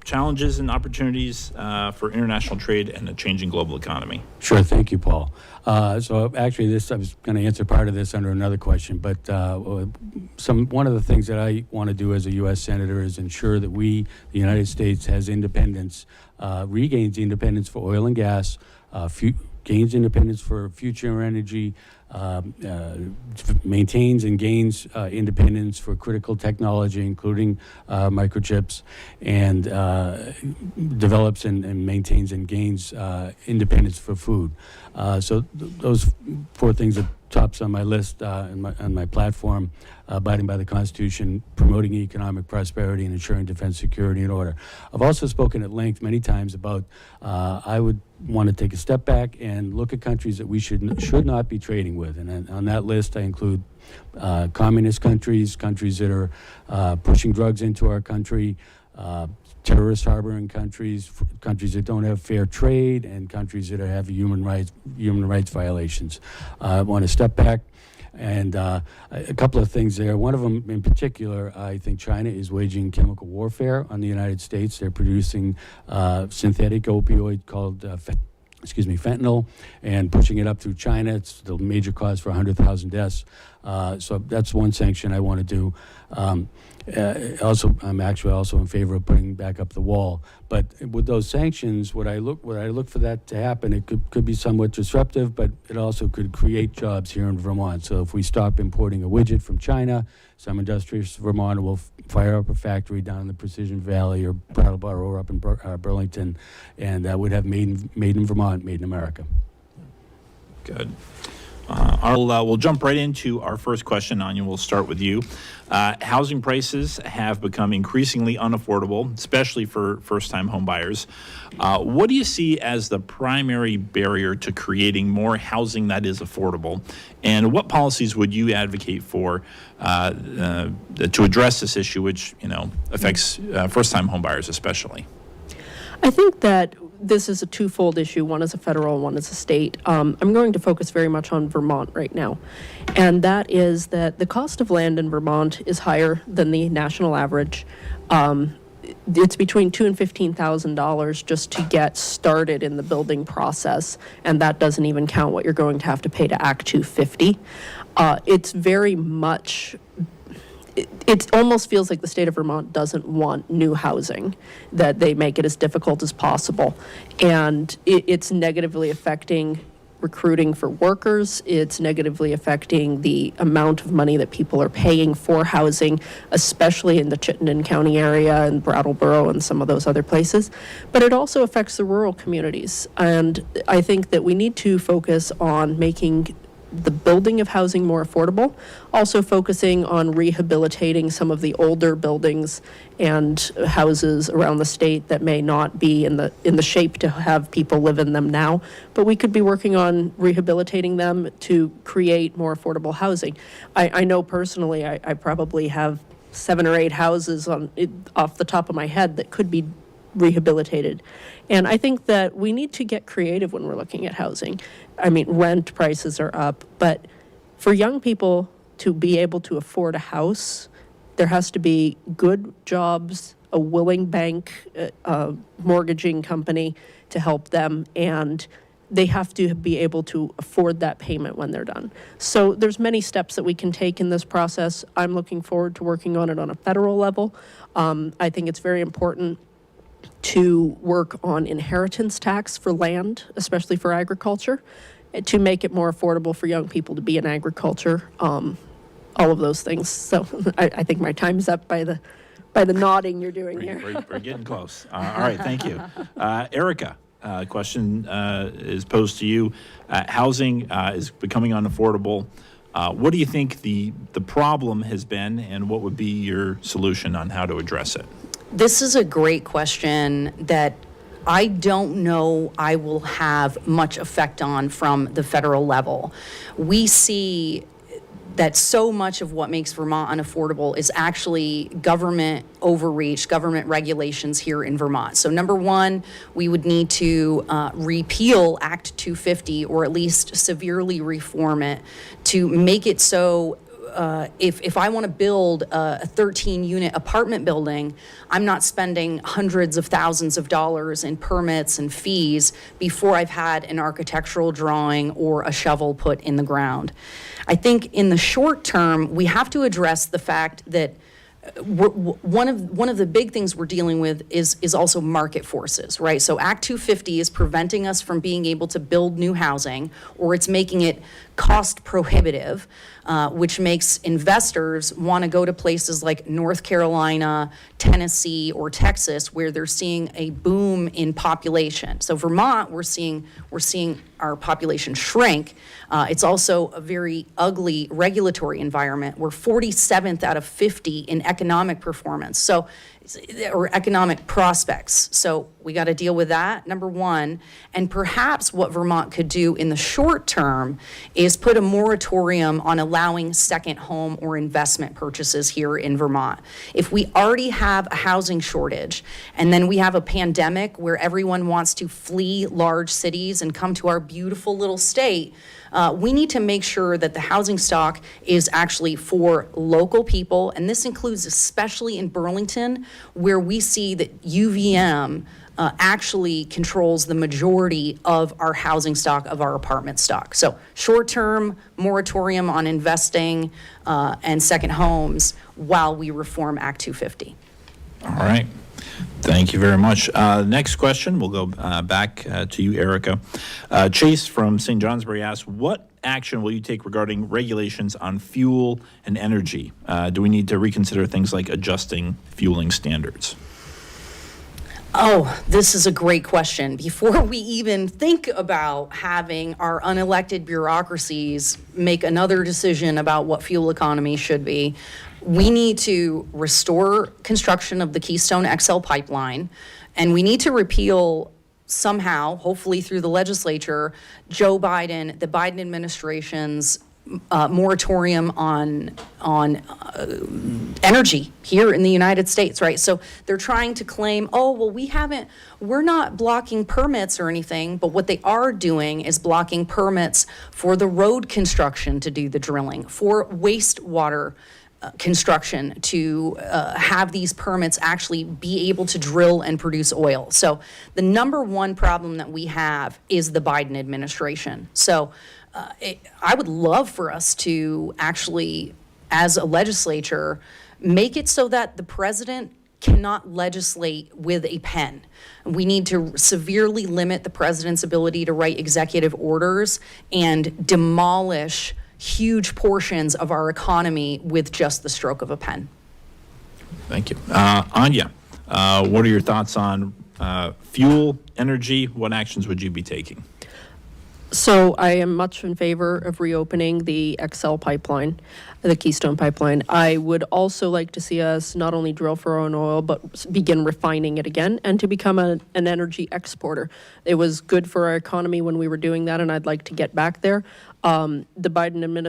challenges and opportunities for international trade and a changing global economy. Sure. Thank you, Paul. So actually, I was going to answer part of this under another question, but one of the things that I want to do as a U.S. Senator is ensure that the United States, has independence, regains independence for oil and gas, gains independence for future energy, maintains and gains independence for critical technology, including microchips, and develops and maintains and gains independence for food. So those four things are tops on my list on my platform: abiding by the Constitution, promoting economic prosperity, and ensuring defense, security, and order. I've also spoken at length many times about I would want to take a step back and look at countries that we should not be trading with. And on that list, I include communist countries that are pushing drugs into our country, terrorist harboring countries that don't have fair trade, and countries that have human rights violations. I want to step back. And a couple of things there. One of them in particular, I think China is waging chemical warfare on the United States. They're producing synthetic opioid called fentanyl, and pushing it up through China. It's the major cause for 100,000 deaths. So that's one sanction I want to do. I'm actually also in favor of putting back up the wall. But with those sanctions, what I look for that to happen, it could be somewhat disruptive, but it also could create jobs here in Vermont. So if we stop importing a widget from China, some industrious Vermonter will fire up a factory down in the Precision Valley or Brattleboro or up in Burlington, and that would have made in Vermont, made in America. Good. We'll jump right into our first question, Anya. We'll start with you. Housing prices have become increasingly unaffordable, especially for first-time home buyers. What do you see as the primary barrier to creating more housing that is affordable? And what policies would you advocate for to address this issue, which affects first-time home buyers especially? I think that this is a twofold issue. One is a federal, one is a state. I'm going to focus very much on Vermont right now. And that is that the cost of land in Vermont is higher than the national average. It's between $2,000 and $15,000 just to get started in the building process. And that doesn't even count what you're going to have to pay to Act 250. It's very much... It almost feels like the state of Vermont doesn't want new housing, that they make it as difficult as possible. And it's negatively affecting recruiting for workers. It's negatively affecting the amount of money that people are paying for housing, especially in the Chittenden County area and Brattleboro and some of those other places. But it also affects the rural communities. And I think that we need to focus on making the building of housing more affordable, also focusing on rehabilitating some of the older buildings and houses around the state that may not be in the shape to have people live in them now, but we could be working on rehabilitating them to create more affordable housing. I know personally I probably have 7 or 8 houses off the top of my head that could be rehabilitated. And I think that we need to get creative when we're looking at housing. I mean, rent prices are up, but for young people to be able to afford a house, there has to be good jobs, a willing bank, a mortgaging company to help them, and they have to be able to afford that payment when they're done. So there's many steps that we can take in this process. I'm looking forward to working on it on a federal level. I think it's very important to work on inheritance tax for land, especially for agriculture, to make it more affordable for young people to be in agriculture, all of those things. So I think my time's up by the nodding you're doing here. We're getting close. All right, thank you. Erica, question is posed to you. Housing is becoming unaffordable. What do you think the problem has been, and what would be your solution on how to address it? This is a great question that I don't know I will have much effect on from the federal level. We see that so much of what makes Vermont unaffordable is actually government overreach, government regulations here in Vermont. So number one, we would need to repeal Act 250, or at least severely reform it to make it so if I want to build a 13-unit apartment building, I'm not spending hundreds of thousands of dollars in permits and fees before I've had an architectural drawing or a shovel put in the ground. I think in the short term, we have to address the fact that one of the big things we're dealing with is also market forces, right? So Act 250 is preventing us from being able to build new housing, or it's making it cost prohibitive, which makes investors want to go to places like North Carolina, Tennessee, or Texas, where they're seeing a boom in population. So Vermont, we're seeing our population shrink. It's also a very ugly regulatory environment. We're 47th out of 50 in economic performance, or economic prospects. So we got to deal with that, number one. And perhaps what Vermont could do in the short term is put a moratorium on allowing second home or investment purchases here in Vermont. If we already have a housing shortage, and then we have a pandemic where everyone wants to flee large cities and come to our beautiful little state, we need to make sure that the housing stock is actually for local people, and this includes especially in Burlington, where we see that UVM actually controls the majority of our housing stock, of our apartment stock. So short-term moratorium on investing and second homes while we reform Act 250. All right. Thank you very much. Next question, we'll go back to you, Erica. Chase from St. Johnsbury asks, what action will you take regarding regulations on fuel and energy? Do we need to reconsider things like adjusting fueling standards? Oh, this is a great question. Before we even think about having our unelected bureaucracies make another decision about what fuel economy should be, we need to restore construction of the Keystone XL pipeline, and we need to repeal somehow, hopefully through the legislature, the Biden administration's moratorium on energy here in the United States, right? So they're trying to claim, oh, well, we're not blocking permits or anything, but what they are doing is blocking permits for the road construction to do the drilling, for wastewater construction to have these permits actually be able to drill and produce oil. So the number one problem that we have is the Biden administration. So I would love for us to actually, as a legislature, make it so that the president cannot legislate with a pen. We need to severely limit the president's ability to write executive orders and demolish huge portions of our economy with just the stroke of a pen. Thank you. Anya, what are your thoughts on fuel, energy? What actions would you be taking? So I am much in favor of reopening the XL pipeline, the Keystone pipeline. I would also like to see us not only drill for our own oil, but begin refining it again and to become an energy exporter. It was good for our economy when we were doing that, and I'd like to get back there. The Biden administration